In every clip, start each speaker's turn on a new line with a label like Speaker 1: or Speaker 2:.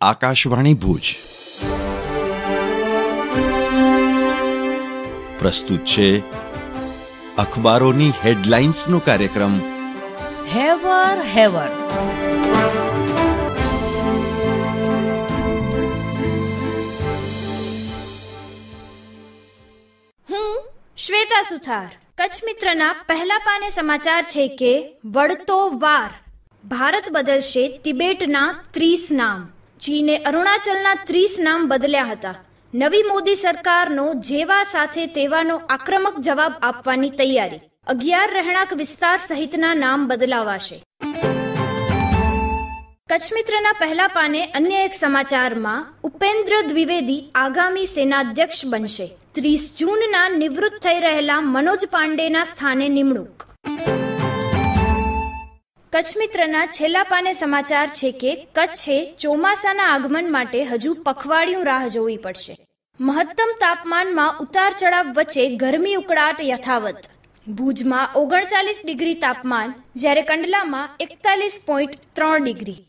Speaker 1: આકાશવાણી ભુજ પ્રસ્તુત છે અખબારોની હેડલાઇન્સનો કાર્યક્રમ
Speaker 2: હેવર હેવર.
Speaker 3: હું શ્વેતા સુથાર. કચ્છ મિત્રના પહેલા પાને સમાચાર છે કે વળતો વાર, ભારત બદલશે તિબેટના 30 નામ. ચીને અરુણાચલના 30 નામ બદલ્યા હતા. નવી મોદી સરકારનો જેવા સાથે તેવાનો આક્રમક જવાબ આપવાની તૈયારી. 11 રહેણાંક વિસ્તાર સહિતના નામ બદલાવાશે. કચ્છ મિત્રના પહેલા પાને અન્ય એક સમાચારમાં ઉપેન્દ્ર દ્વિવેદી આગામી સેનાધ્યક્ષ બનશે. 30 જૂનના નિવૃત્ત થઈ રહેલા મનોજ પાંડેના સ્થાને નિમણૂક. કચ્છ મિત્રના છેલ્લા પાને સમાચાર છે કે કચ્છે ચોમાસાના આગમન માટે હજુ પખવાડિયું રાહ જોવી પડશે. મહત્તમ તાપમાનમાં ઉતાર ચઢાવ વચ્ચે ગરમી ઉકળાટ યથાવત. ભુજમાં 39 ડિગ્રી તાપમાન, જ્યારે કંડલામાં 41.3 ડિગ્રી.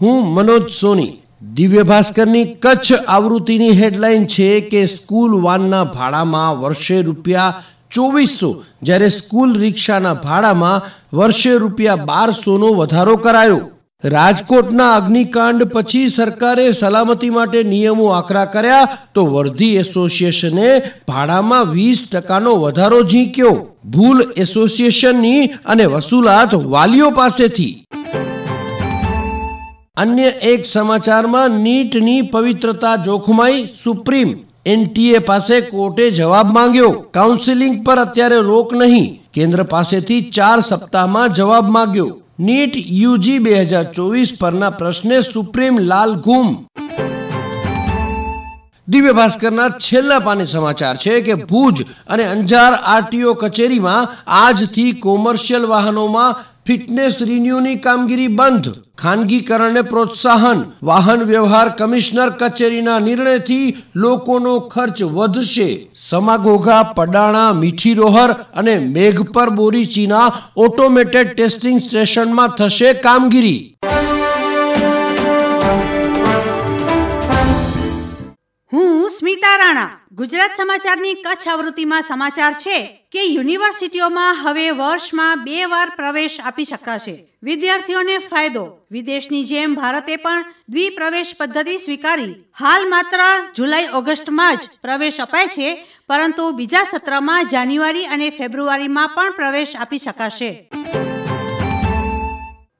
Speaker 4: હું મનોજ સોની. દિવ્ય ભાસ્કરની કચ્છ આવૃત્તિની હેડલાઇન છે કે સ્કૂલ વાનના ભાડામાં વર્ષે ₹2400, જ્યારે સ્કૂલ રિક્ષાના ભાડામાં વર્ષે ₹1200નો વધારો કરાયો. રાજકોટના અગ્નિકાંડ પછી સરકારે સલામતી માટે નિયમો આકરા કર્યા તો વર્ધી એસોસિએશને ભાડામાં 20%નો વધારો ઝીંક્યો. ભૂલ એસોસિએશનની અને વસૂલાત વાલીઓ પાસેથી. અન્ય એક સમાચારમાં નીટની પવિત્રતા જોખમાઈ, સુપ્રીમ NTA પાસે કોર્ટે જવાબ માંગ્યો. કાઉન્સેલિંગ પર અત્યારે રોક નહીં, કેન્દ્ર પાસેથી 4 સપ્તાહમાં જવાબ માંગ્યો. નીટ UG 2024 પરના પ્રશ્ને સુપ્રીમ લાલ ગુમ. દિવ્ય ભાસ્કરના છેલ્લા પાને સમાચાર છે કે ભુજ અને અંજાર RTO કચેરીમાં આજથી કોમર્શિયલ વાહનોમાં ફિટનેસ રિન્યુની કામગીરી બંધ. ખાનગીકરણને પ્રોત્સાહન. વાહન વ્યવહાર કમિશનર કચેરીના નિર્ણયથી લોકોનો ખર્ચ વધશે. સમાગોગા, પડાણા, મીઠીરોહર અને મેઘપર બોરીચીના ઓટોમેટેડ ટેસ્ટિંગ સ્ટેશનમાં થશે કામગીરી.
Speaker 5: હું સ્મિતા રાણા. ગુજરાત સમાચારની કચ્છ આવૃત્તિમાં સમાચાર છે કે યુનિવર્સિટીઓમાં હવે વર્ષમાં 2 વાર પ્રવેશ આપી શકાશે. વિદ્યાર્થીઓને ફાયદો. વિદેશની જેમ ભારતે પણ દ્વિપ્રવેશ પદ્ધતિ સ્વીકારી. હાલ માત્ર જુલાઈ-ઓગસ્ટમાં જ પ્રવેશ અપાય છે, પરંતુ બીજા સત્રમાં જાન્યુઆરી અને ફેબ્રુઆરીમાં પણ પ્રવેશ આપી શકાશે.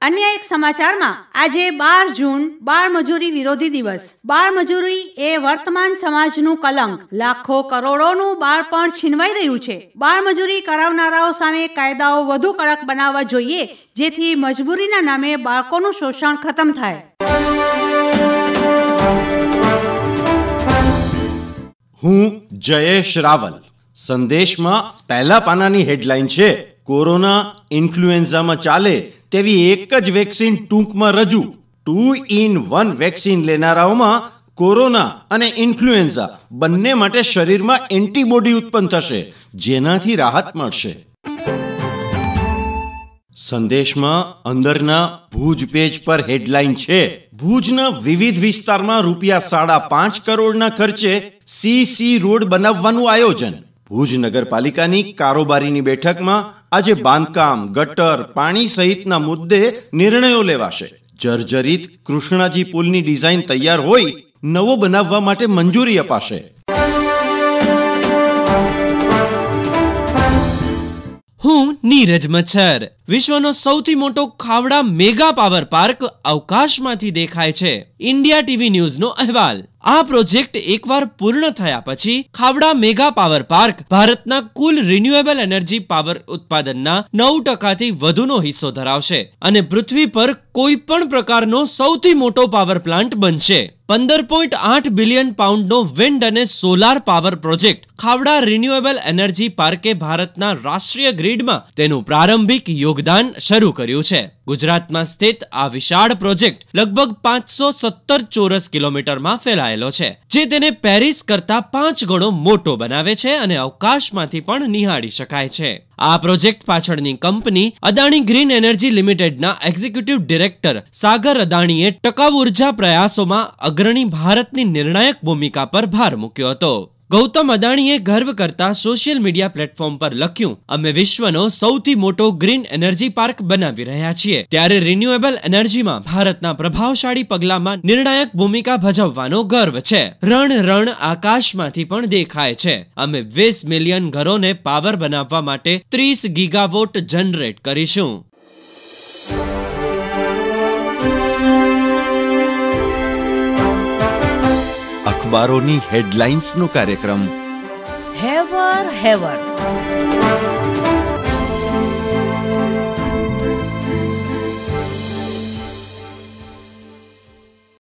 Speaker 5: અન્ય એક સમાચારમાં આજે 12 જૂન બાળ મજૂરી વિરોધી દિવસ. બાળ મજૂરી એ વર્તમાન સમાજનું કલંક. લાખો કરોડોનું બાળપણ છીનવાઈ રહ્યું છે. બાળ મજૂરી કરાવનારાઓ સામે કાયદાઓ વધુ કડક બનાવવા જોઈએ, જેથી મજબૂરીના નામે બાળકોનું શોષણ ખતમ થાય.
Speaker 1: હું જયેશ રાવલ. સંદેશમાં પહેલા પાનાની હેડલાઇન છે કોરોના ઇન્ફ્લુએન્ઝામાં ચાલે તેવી એક જ વેક્સિન ટૂંકમાં રજૂ. 2-in-1 વેક્સિન લેનારાઓમાં કોરોના અને ઇન્ફ્લુએન્ઝા બંને માટે શરીરમાં એન્ટીબોડી ઉત્પન્ન થશે, જેનાથી રાહત મળશે. સંદેશમાં અંદરના ભુજ પેજ પર હેડલાઇન છે ભુજના વિવિધ વિસ્તારમાં ₹5.5 કરોડના ખર્ચે CC રોડ બનાવવાનું આયોજન. ભુજ નગરપાલિકાની કારોબારીની બેઠકમાં આજે બાંધકામ, ગટર, પાણી સહિતના મુદ્દે નિર્ણયો લેવાશે. જર્જરિત કૃષ્ણાજી પુલની ડિઝાઇન તૈયાર હોય, નવો બનાવવા માટે મંજૂરી અપાશે.
Speaker 6: હું નીરજ મચ્છર. વિશ્વનો સૌથી મોટો ખાવડા મેગા પાવર પાર્ક અવકાશમાંથી દેખાય છે. ઇન્ડિયા ટીવી ન્યૂઝનો અહેવાલ. આ પ્રોજેક્ટ એકવાર પૂર્ણ થયા પછી ખાવડા મેગા પાવર પાર્ક ભારતના કુલ રિન્યુએબલ એનર્જી પાવર ઉત્પાદનના 9%થી વધુનો હિસ્સો ધરાવશે અને પૃથ્વી પર કોઈ પણ પ્રકારનો સૌથી મોટો પાવર પ્લાન્ટ બનશે. 15.8 બિલિયન પાઉન્ડનો વિન્ડ અને solar power project Khavda renewable energy પાર્કે ભારતના રાષ્ટ્રીય ગ્રીડમાં તેનું પ્રારંભિક યોગદાન યોગદાન શરૂ કર્યું છે. ગુજરાતમાં સ્થિત આ વિશાળ પ્રોજેક્ટ લગભગ 517 ચોરસ કિલોમીટરમાં ફેલાયેલો છે, જે તેને પેરિસ કરતા 5 ગણો મોટો બનાવે છે અને અવકાશમાંથી પણ નિહાળી શકાય છે. આ પ્રોજેક્ટ પાછળની કંપની અદાણી ગ્રીન એનર્જી લિમિટેડના એક્ઝિક્યુટિવ ડિરેક્ટર સાગર અદાણીએ ટકાઉ ઉર્જા પ્રયાસોમાં અગ્રણી ભારતની નિર્ણાયક ભૂમિકા પર ભાર મૂક્યો હતો. ગૌતમ અદાણીએ ગર્વ કરતા સોશિયલ મીડિયા પ્લેટફોર્મ પર લખ્યું, અમે વિશ્વનો સૌથી મોટો ગ્રીન એનર્જી પાર્ક બનાવી રહ્યા છીએ. ત્યારે રિન્યુએબલ એનર્જીમાં ભારતના પ્રભાવશાળી પગલામાં નિર્ણાયક ભૂમિકા ભજવવાનો ગર્વ છે. રણ આકાશમાંથી પણ દેખાય છે. અમે 20 મિલિયન ઘરોને પાવર બનાવવા માટે 30 ગીગાવોટ જનરેટ કરીશું.
Speaker 1: અખબારોની હેડલાઇન્સનો કાર્યક્રમ
Speaker 2: હેવર હેવર.